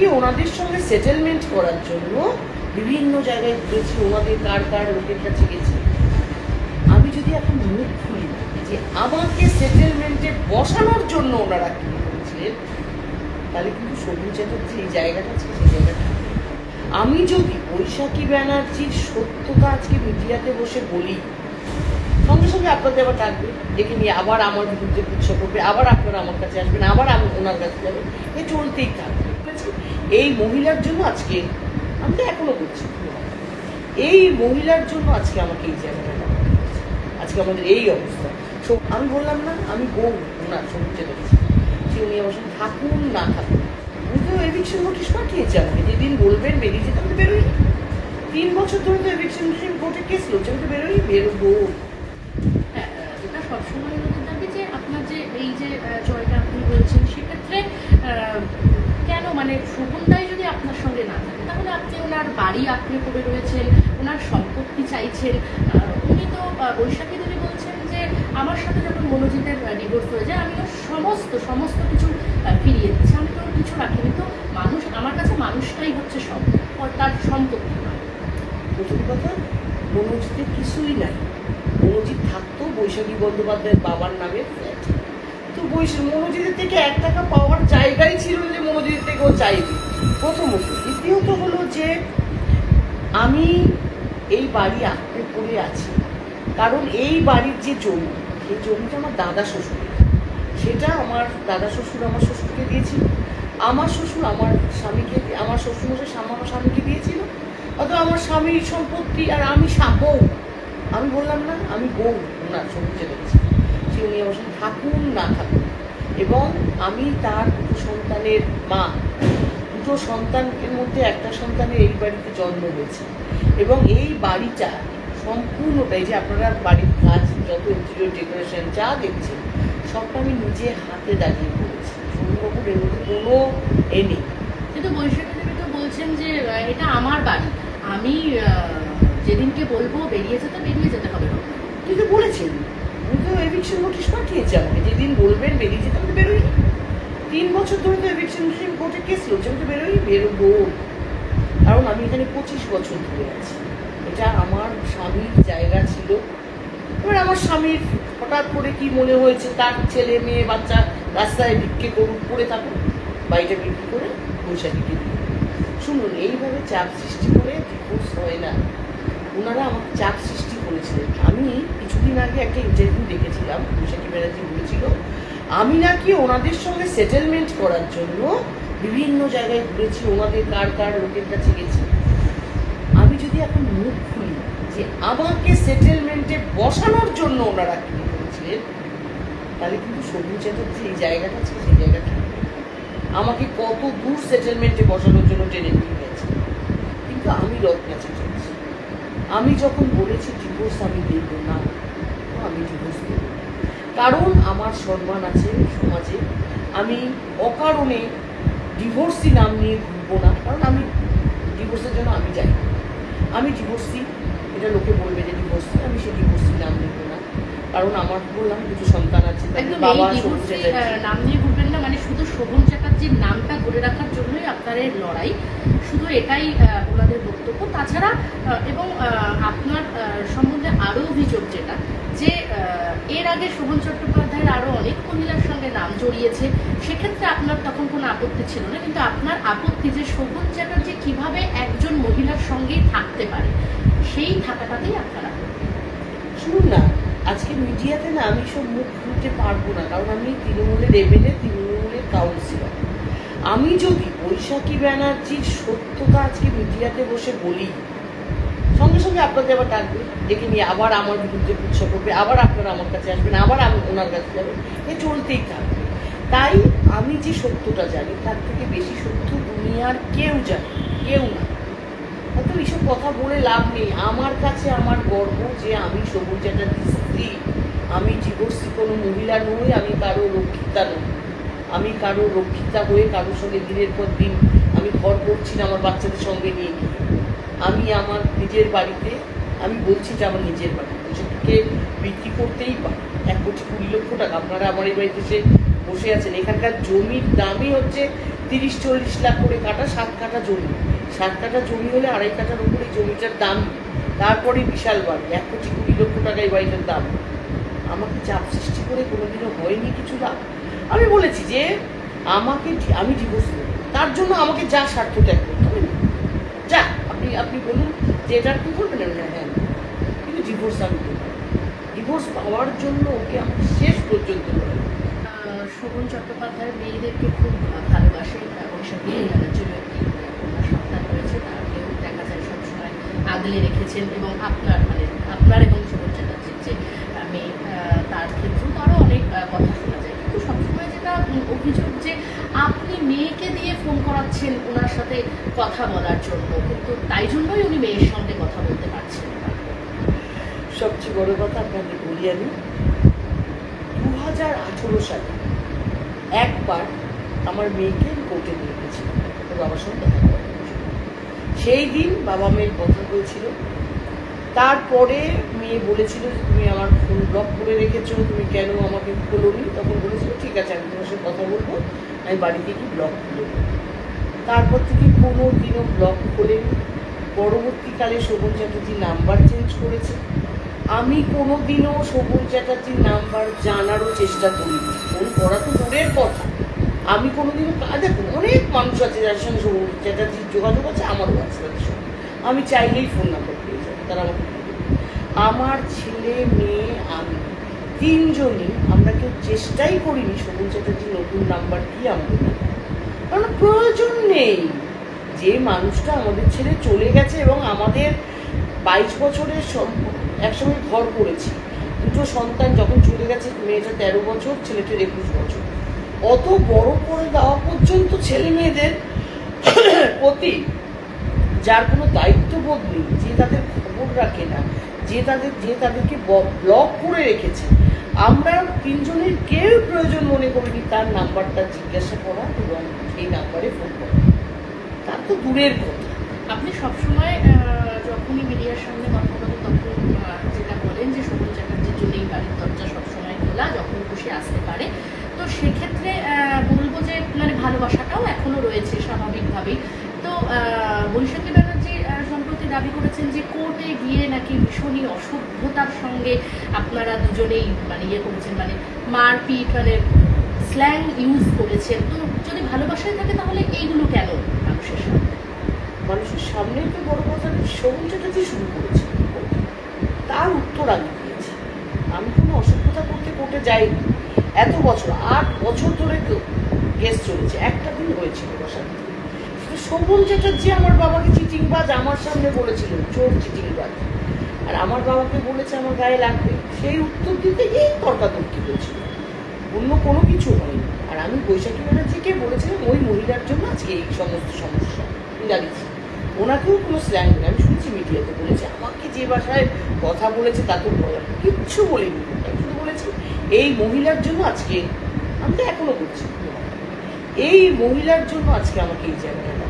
নাকি ওনাদের সঙ্গে সেটেলমেন্ট করার জন্য বিভিন্ন জায়গায় ঘুরেছি, ওনাদের কার কার লোকের কাছে গেছি। আমি যদি এখন মুখ খুলি যে আমাকে সেটেলমেন্টে বসানোর জন্য ওনারা কি করেছিলেন, তাহলে কিন্তু শোভন চ্যাটার্জি এই জায়গাটা আছে, সেই জায়গাটা। আমি যদি বৈশাখী ব্যানার্জির সত্যতা আজকে মিডিয়াতে বসে বলি, সঙ্গে সঙ্গে আপনাদের আবার ডাকবে, ডেকে নিয়ে আবার আমার বিরুদ্ধে কুৎসা করবে, আবার আপনারা আমার কাছে আসবেন, আবার আমি ওনার কাছে যাবেন, এ চলতেই থাকবে। এই মহিলার জন্য আজকে আমি তো এখনো করছি, এই মহিলার জন্য আজকে আমাকে এই জায়গাটা আজকে আমাদের এই অবস্থা। আমি বললাম না আমি বউ ওনার সবুজে দেখছি, সে উনি আমার সঙ্গে থাকুন না থাকুন, উনি তো এভিকশন নোটিশ পাঠিয়েছে আমাকে, যেদিন বলবেন বেরিয়ে যেতে আমি তো বেরোই। 3 বছর ধরে তো এভিকশন কোর্টে কেস লড়ছে, আমি তো বেরোবো। এটা সবসময় নতুন থাকবে যে আপনার যে এই যে জয়টা আপনি বলছেন, সেক্ষেত্রে কেন মানে শোভনদাই যদি আপনার সঙ্গে না থাকে, তাহলে আপনি ওনার বাড়ি আঁকড়ে পড়ে রয়েছেন, ওনার সম্পত্তি চাইছেন। উনি তো বৈশাখী দেবী বলছেন যে আমার সাথে যখন মনোজিতের ডিভোর্স হয়ে যায় আমি ওর সমস্ত কিছু ফিরিয়ে দিচ্ছি, আমি তো কিছু রাখিনি। তো মানুষ আমার কাছে মানুষটাই হচ্ছে সব, তার সম্পত্তি নয়। প্রথম কথা, মনোজিতের কিছুই নাই। মনোজিৎ থাকতো বৈশাখী বন্দ্যোপাধ্যায়ের বাবার নামে ফ্ল্যাট, তো মনোজিতের থেকে 1 টাকা পাওয়ার জায়গাই ছিল যে মনোজিতের থেকে ও চাইবে, প্রথমত। দ্বিতীয়ত হলো যে আমি এই বাড়ি আঁকড়ে পড়ে আছি, কারণ এই বাড়ির যে জমি, সেই জমিটা আমার দাদা শ্বশুরের। সেটা আমার দাদা শ্বশুর আমার শ্বশুরকে দিয়েছিল, আমার শ্বশুর আমার স্বামীকে, আমার শ্বশুর আমার স্বামীকে দিয়েছিল। অত আমার স্বামীর সম্পত্তি, আর আমি বউ। আমি বললাম না আমি বউ ওনার সবুজে দেখছি, সে উনি আমার সঙ্গে থাকুন না থাকুন। এবং আমি তার 2 সন্তানের মা, 2 সন্তানের মধ্যে একটা সন্তানের এই বাড়িতে জন্ম হয়েছে। এবং এই বাড়িটা সম্পূর্ণটাই যে আপনারা বাড়ির কাজ, যত ইন্টেরিয়র ডেকোরেশন যা দেখছেন, সবটা আমি নিজে হাতে দাঁড়িয়ে করেছি। শোভনবাবুর এর মধ্যে কোনো নেই। কিন্তু বৈশাখী দেবী তো বলছেন যে এটা আমার বাড়ি, আমি যেদিনকে বলবো বেরিয়ে যেতে হবে। কিন্তু বলেছেন, উনি তো এভিকশন নোটিশ পাঠিয়েছে আমাকে, যেদিন বলবেন বেরিয়ে যেতে আমি তো বেরোই। 3 বছর ধরে তো এভিকশন কোর্টে কেস লড়ছে, আমি তো বেরোবো। কারণ আমি এখানে 25 বছর ধরে আছি, এটা আমার স্বামীর জায়গা ছিল। এবার আমার স্বামীর হঠাৎ করে কি মনে হয়েছে, তার ছেলে মেয়ে বাচ্চা রাস্তায় ভিক্ষে করুক, পড়ে থাকুক, বাড়িটা বিক্রি করে বৈশাখীকে দিয়ে। শুনুন, এইভাবে চাপ সৃষ্টি করে ডিভোর্স হয় না। ওনারা আমাকে চাপ সৃষ্টি করেছিলেন। আমি কিছুদিন আগে একটা ইন্টারভিউ দেখেছিলাম, বৈশাখী ব্যানার্জি বলেছিল আমি নাকি ওনাদের সঙ্গে সেটেলমেন্ট করার জন্য বিভিন্ন জায়গায় ঘুরেছি, ওনাদের কার কার লোকের কাছে গেছি। আমি যদি এখন মুখ খুলি যে আমাকে সেটেলমেন্টে বসানোর জন্য ওনারা কি করেছিলেন, তাহলে কিন্তু শোভন চ্যাটার্জি এই জায়গাটা আছে, সেই জায়গাটা। আমাকে কত দূর সেটেলমেন্টে বসানোর জন্য টেনে নিয়ে গেছে, কিন্তু আমি রত্না চ্যাটার্জি, আমি যখন বলেছি ডিভোর্স আমি দেব না, আমি ডিভোর্স দেব। কারণ আমার সম্মান আছে সমাজে, আমি অকারণে ডিভোর্সি নাম নিয়ে ঘুরবো না। কারণ আমি ডিভোর্সের জন্য আমি যাই, আমি ডিভোর্সি, এটা লোকে বলবে যে ডিভোর্সি, আমি সেই ডিভোর্সি নাম নেব না। কারণ আমার বললাম 2 সন্তান আছে, বাবা নাম নিয়ে ঘুরবেন না, মানে শুধু শোভন চ্যাটার্জির নামটা ধরে রাখার জন্যই আপনার লড়াই, শুধু এটাই ওনাদের বক্তব্য। তাছাড়া এবং আপনার সম্বন্ধে আরও অভিযোগ যেটা, যে এর আগে শোভন চট্টোপাধ্যায়ের আরও অনেক মহিলার সঙ্গে নাম জড়িয়েছে, সেক্ষেত্রে আপনার তখন কোনো আপত্তি ছিল না, কিন্তু আপনার আপত্তি যে শোভন চ্যাটার্জি কিভাবে একজন মহিলার সঙ্গেই থাকতে পারে, সেই থাকাটাতেই আপনারা। শুনুন না, আজকে মিডিয়াতে না আমি সব মুখ খুলতে পারবো না, কারণ আমি তৃণমূলের এমএলএ, তৃণমূলের কাউন্সিলর। আমি যদি বৈশাখী ব্যানার্জির সত্যতা আজকে মিডিয়াতে বসে বলি, সঙ্গে সঙ্গে আপনাদের আবার ডাকবে, ডেকে নিয়ে আবার আমার বিরুদ্ধে কুৎসা করবে, আবার আপনারা আমার কাছে আসবেন, আবার আমি ওনার কাছে যাবেন, এ চলতেই থাকবে। তাই আমি যে সত্যটা জানি, তার থেকে বেশি সত্য দুনিয়ার কেউ জানে, কেউ না। অত এইসব কথা বলে লাভ নেই। আমার কাছে আমার গর্ব যে আমি শোভন চ্যাটার্জির স্ত্রী, আমি ডিভোর্সি কোনো মহিলা নই, আমি কারো রক্ষিতা নই। আমি কারো রক্ষিতা হয়ে কারোর সঙ্গে দিনের পর দিন আমি ঘর করছি না আমার বাচ্চাদের সঙ্গে নিয়ে নিয়ে। আমি আমার নিজের বাড়িতে, আমি বলছি যে আমার নিজের বাড়ি, সেটাকে বিক্রি করতেই পারি 1,20,00,000 টাকা। আপনারা আমার এই বাড়িতে এসে বসে আছেন, এখানকার জমির দামই হচ্ছে 30-40 লাখ করে কাটা, 7 কাঠা জমি। 7 কাঠা জমি হলে 2.5 কাঠার উপরে জমিটার দাম, তারপরে বিশাল বাড়ি, 1,20 লক্ষ টাকা এই বাড়িটার দাম। আমাকে চাপ সৃষ্টি করে কোনোদিনও হয়নি কিছু লাভ। আমি বলেছি যে আমি ডিভোর্স দেবো, তার জন্য আমাকে যা স্বার্থ ত্যাগ করতে হবে যা আপনি বলুন যে এটা কি করবেন না, হ্যাঁ, কিন্তু ডিভোর্স আমি দেবো। ডিভোর্স পাওয়ার জন্য ওকে আমাকে শেষ পর্যন্ত বলে। শোভন চট্টোপাধ্যায় মেয়েদেরকে খুব ভালোবাসে এবং সাথে জন্য একটি কন্যা সন্তান রয়েছে, তাকেও দেখা যায় সবসময় আগলে রেখেছেন। এবং আপনার এবং শোভন চ্যাটার্জির যে মেয়ে, তার ক্ষেত্রেও তো আরও অনেক কথা শোনা যায়, কিন্তু সবসময় যেটা অভিযোগ যে আপনি মেয়েকে দিয়ে ফোন করাচ্ছেন ওনার সাথে কথা বলার জন্য, কিন্তু তাই জন্যই উনি মেয়ের সঙ্গে কথা বলতে পারছেন না। সবচেয়ে বড় কথা আপনাকে বলি, আমি 2018 সালে একবার আমার মেয়েকে কোর্টে নিয়ে গেছিলাম ওর বাবার সঙ্গে দেখা করার জন্য। সেই দিন বাবা মেয়ের কথা হয়েছিল। তারপরে মেয়ে বলেছিল যে তুমি আমার ফোন ব্লক করে রেখেছো, তুমি কেন আমাকে খোলোনি? তখন বলেছিল ঠিক আছে আমি তোমার সাথে কথা বলবো, আমি বাড়িতে কি ব্লক খুলে দেবো। তারপর থেকে কোনো দিনও ব্লক খোলেনি। পরবর্তীকালে শোভন চ্যাটার্জির নাম্বার চেঞ্জ করেছে। আমি কোনোদিনও শোভন চ্যাটার্জির নাম্বার জানারও চেষ্টা করিনি, ফোন করা তো দূরের কথা। আমি কোনোদিনও দেখুন, অনেক মানুষ আছে যার সঙ্গে শোভন চ্যাটার্জির যোগাযোগ আছে, আমারও আছে তাদের সঙ্গে। আমি চাইলেই ফোন নাম্বার পেয়ে যাবো, তারা আমাকে দিয়ে দেবে। আমার ছেলে মেয়ে আমি তিনজনই আমরা কেউ চেষ্টাই করিনি শোভন চ্যাটার্জির নতুন নাম্বার কি আমাদের, কারণ প্রয়োজন নেই। যে মানুষটা আমাদের ছেড়ে চলে গেছে এবং আমাদের 22 বছরের একসঙ্গে ঘর করেছি, দুটো সন্তান যখন চলে গেছে, মেয়েটা 13 বছর, ছেলেটার 21 বছর, অত বড় করে দেওয়া পর্যন্ত ছেলে মেয়েদের প্রতি যার কোনো দায়িত্ববোধ নেই, যে তাদের খবর রাখে না, যে তাদেরকে ব্লক করে রেখেছে, আমরা তিনজনের কেউ প্রয়োজন মনে করিনি তার নাম্বারটা জিজ্ঞাসা করা এবং সেই নাম্বারে ফোন করা। তার তো দূরের কথা। আপনি সবসময় যখনই মিডিয়ার সামনে কথা বলেন তখন যেটা বলেন যে শোভন চ্যাটার্জির জন্য এই বাড়ির দরজা সবসময় খোলা, যখন খুশি আসতে পারে। তো সেক্ষেত্রে বলবো যে ভালোবাসাটাও এখনো রয়েছে স্বাভাবিকভাবেই। তো বৈশাখী ব্যানার্জি সম্প্রতি দাবি করেছেন যে কোর্টে গিয়ে নাকি ভীষণই অসভ্যতার সঙ্গে আপনারা দুজনেই ইয়ে করেছেন, মারপিট, স্ল্যাং ইউজ করেছেন। তো যদি ভালোবাসায় থাকে তাহলে এইগুলো কেন মানুষের সামনে? মানুষের সামনে তো বড় কথা শোভন চ্যাটার্জি শুরু করেছে, তার উত্তর আমি দিয়েছি। আমি কোনো অসভ্যতা করতে কোর্টে যাইনি। এত বছর, 8 বছর ধরে কেস চলেছে, একটা দিন হয়েছিল বসাতে। শোভন চ্যাটার্জি আমার বাবাকে চিটিংবাজ আমার সামনে বলেছিল, চোর চিটিংবাজ, আর আমার বাবাকে বলেছে আমার গায়ে লাগবে। সেই উত্তর দিতে এই তর্কাতর্কি হয়েছিল, অন্য কোনো কিছু হয়নি। আর আমি বৈশাখী ব্যানার্জিকে বলেছিলাম ওই মহিলার জন্য আজকে এই সমস্ত সমস্যা জানিয়েছি। ওনাকেও কোনো স্ল্যাং নেই, আমি শুনছি মিডিয়াতে বলেছে, আমাকে যে ভাষায় কথা বলেছে তা তো বলার কিচ্ছু বলিনি। আমি শুধু বলেছি এই মহিলার জন্য আজকে, আমি তো এখনো বলছি, এই মহিলার জন্য আজকে আমাকে এই জায়গাটা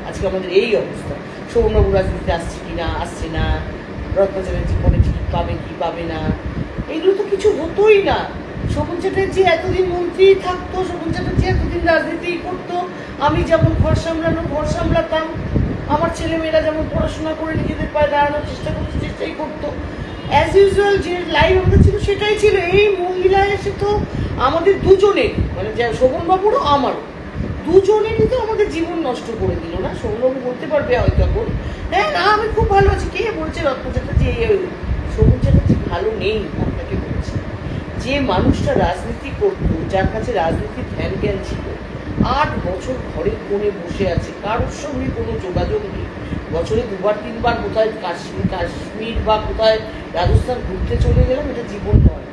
আজকে আমাদের এই অবস্থা। শোভনবাবু রাজনীতিতে আসছে কি না, আসছে না, রত্না চ্যাটার্জি পরে টিকিট পাবে কি পাবে না, এগুলো তো কিছু হতোই না। শোভন চ্যাটার্জি এতদিন মন্ত্রী থাকতো, শোভন চ্যাটার্জি এতদিন রাজনীতি করতো, আমি যেমন ঘর সামলাতাম, আমার ছেলেমেয়েরা যেমন পড়াশোনা করে নিজেদের পায়ে দাঁড়ানোর চেষ্টাই করতো। অ্যাজ ইউজুয়াল যে লাইফ আমাদের ছিল সেটাই ছিল। এই মহিলা এসে তো আমাদের দুজনের, শোভনবাবুরও আমারও দুজনেরই তো আমাদের জীবন নষ্ট করে দিল না। শোভনবাবু বলতে পারবে হয়তো এখন, হ্যাঁ না আমি খুব ভালো আছি, কে বলছে রত্না চ্যাটার্জি? শোভন চ্যাটার্জি ভালো নেই, আপনাকে বলছি। যে মানুষটা রাজনীতি করতো, যার কাছে রাজনীতির ধ্যান জ্ঞান ছিল, 8 বছর ঘরের কোণে বসে আছে, কারোর সঙ্গে কোনো যোগাযোগ নেই। বছরে 2-3বার কোথায় কাশ্মীর বা কোথায় রাজস্থান ঘুরতে চলে গেলাম, এটা জীবন নয়।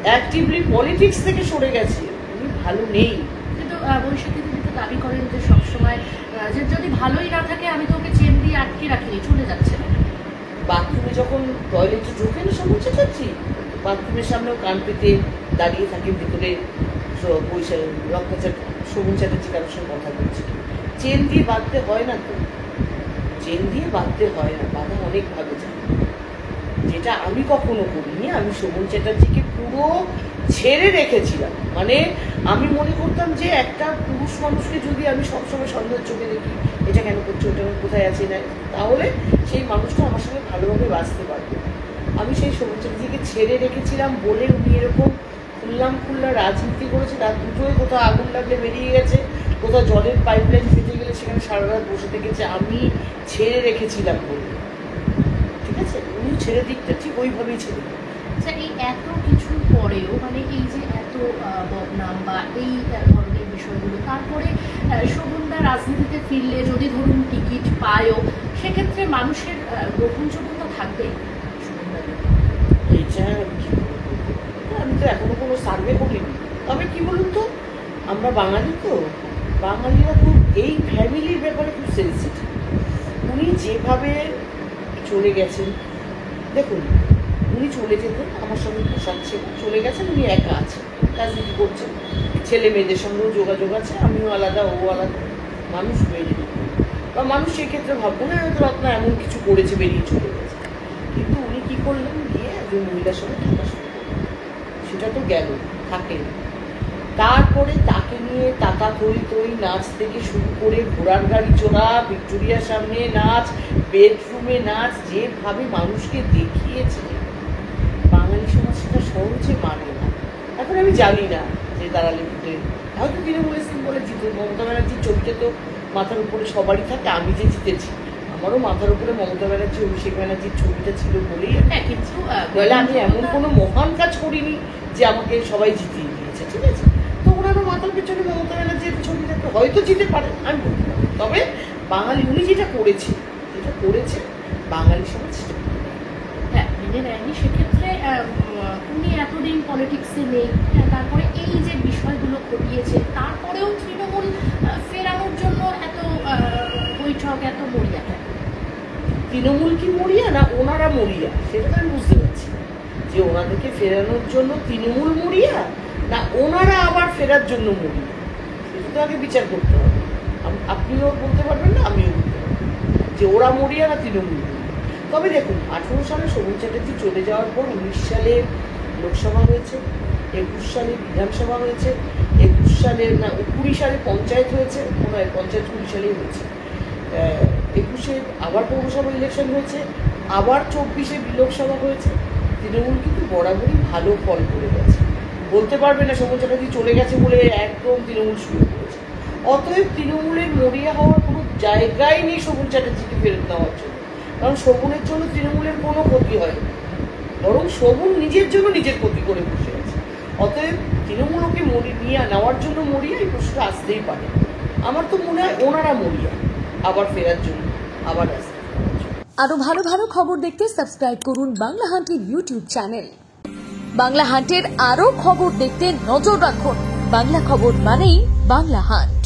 অ্যাক্টিভলি পলিটিক্স থেকে সরে গেছে, উনি ভালো নেই। কিন্তু বৈশাখী দিদি তো দাবি করেন যে সবসময় যে যদি ভালোই না থাকে আমি তো ওকে চেন দিয়ে আটকে রাখিনি, চলে যাচ্ছে না। বাথরুমে যখন টয়লেটে ঢোকেন শোভন চ্যাটার্জি, বাথরুমের সামনেও কান পেতে দাঁড়িয়ে থাকে, ভিতরে শোভন চ্যাটার্জি কারোর সঙ্গে কথা বলছে। চেন দিয়ে বাঁধতে হয় না তো, চেন দিয়ে বাঁধতে হয় না, বাঁধা অনেকভাবে যায়, যেটা আমি কখনো করিনি। আমি শোভন চ্যাটার্জিকে পুরো ছেড়ে রেখেছিলাম। মানে আমি মনে করতাম যে একটা পুরুষ মানুষকে যদি আমি সবসময় সন্দেহের চোখে দেখি, এটা কেন করছো, ওটা কোথায় আছে না, তাহলে সেই মানুষটা আমার সঙ্গে ভালোভাবে বাঁচতে পারবে। আমি সেই সবুজ চ্যাটার্জিকে ছেড়ে রেখেছিলাম বলে উনি এরকম খুল্লা রাজনীতি করেছে। রাত দুটোয় কোথাও আগুন লাগলে বেরিয়ে গেছে, কোথাও জলের পাইপলাইন ফেটে গেলে সেখানে সারা রাত বসে থেকেছে। আমি ছেড়ে রেখেছিলাম বলে, ঠিক আছে, উনি ছেড়ে দিকটা ঠিক ওইভাবেই ছেড়ে দিন। আচ্ছা, এই এত কিছুর পরেও মানে এই যে এত বদনাম বা এই ধরনের বিষয়গুলো, তারপরে শোভনদা রাজনীতিতে ফিরলে যদি ধরুন টিকিট পায়ও, সেক্ষেত্রে মানুষের গ্রহণযোগ্যতা থাকবে শোভনদাকে? এইটা আমি তো এখনো কোনো সার্ভে করিনি। তবে কি বলুন তো, আমরা বাঙালি তো, বাঙালিরা খুব এই ফ্যামিলির ব্যাপারে খুব সেন্সিটিভ। উনি যেভাবে চলে গেছেন, দেখুন উনি চলে যেতেন, আমার সঙ্গে পোশাক ছিল, চলে গেছেন, উনি একা আছেন, রাজনীতি করছেন, ছেলে মেয়েদের সঙ্গেও যোগাযোগ আছে, আমিও আলাদা, ও আলাদা, মানুষ বেরিয়ে যেত বা মানুষ সেক্ষেত্রে ভাববো না হয়তো আপনার এমন কিছু করেছে বেরিয়ে চলে গেছে। কিন্তু উনি কী করলেন, গিয়ে একজন মহিলার সঙ্গে থাকা শুরু করলেন, সেটা তো গেল, থাকেন। তারপরে তাকে নিয়ে তাতা তৈ তৈ নাচ থেকে শুরু করে ঘোড়ার গাড়ি চড়া, ভিক্টোরিয়ার সামনে নাচ, বেডরুমে নাচ, যেভাবে মানুষকে দেখিয়েছে, বাঙালি সমাজ সেটা সহজে মানে না। এখন আমি জানি না যে দাঁড়ালে ফুটে হয়তো তৃণমূলের সিম্বলে জিতে, মমতা ব্যানার্জির ছবিটা তো মাথার উপরে সবারই থাকে, আমি যে জিতেছি আমারও মাথার উপরে মমতা ব্যানার্জি, অভিষেক ব্যানার্জির ছবিটা ছিল বলেই, কিন্তু নইলে আমি এমন কোনো মহান কাজ করিনি যে আমাকে সবাই জিতিয়ে দিয়েছে, ঠিক আছে। তো ওনারও মাথার পেছনে মমতা ব্যানার্জির ছবি থাকতে হয়তো জিতে পারেন, আমি বলতে পারি। তবে বাঙালি উনি যেটা করেছে বাঙালি সমাজ সেটা হ্যাঁ মেনে নেয়নি। সেক্ষেত্রে উনি এতদিন পলিটিক্সে নেই, তারপরে এই যে বিষয়গুলো ঘটিয়েছে, তারপরেও তৃণমূল ফেরানোর জন্য এত বৈঠক, এত মরিয়া কেন? তৃণমূল কি মরিয়া না ওনারা মরিয়া, সেটা তো আমি বুঝতে পারছি যে ওনাদেরকে ফেরানোর জন্য তৃণমূল মরিয়া না ওনারা আবার ফেরার জন্য মরিয়া, সেটা তো আগে বিচার করতে হবে। আপনিও বলতে পারবেন না, আমিও বলতে পারবো যে ওরা মরিয়া না তৃণমূল মরিয়া। তবে দেখুন 18 সালে শোভন চ্যাটার্জি চলে যাওয়ার পর 19 সালে লোকসভা হয়েছে, 21 সালে বিধানসভা হয়েছে, 21 সালে না 20 সালে পঞ্চায়েত হয়েছে, মনে হয় পঞ্চায়েত 20 সালেই হয়েছে, 21-এ আবার পৌরসভা ইলেকশন হয়েছে, আবার 24-এ লোকসভা হয়েছে। তৃণমূল কিন্তু বরাবরই ভালো ফল করে গেছে, বলতে পারবে না শোভন চ্যাটার্জি চলে গেছে বলে একদম তৃণমূল শুরু করেছে। অতএব তৃণমূলের মরিয়া হওয়ার কোনো জায়গাই নেই শোভন চ্যাটার্জিকে ফেরত নেওয়ার জন্য, কারণ শোভনের জন্য তৃণমূলের কোনো ক্ষতি হয়নি, বরং শোভন নিজের জন্য নিজের ক্ষতি করে বসে আছে। অতএব তৃণমূল ওকে নিয়ে নেওয়ার জন্য মরিয়া, এই প্রশ্নটা আসতেই পারে। আমার তো মনে হয় ওনারা মরিয়া আবার ফেরার জন্য, আবার আসতে। আরো ভালো ভালো খবর দেখতে সাবস্ক্রাইব করুন বাংলা হান্টের ইউটিউব চ্যানেল। বাংলা হান্টের আরো খবর দেখতে নজর রাখুন। বাংলা খবর মানেই বাংলা হান্ট।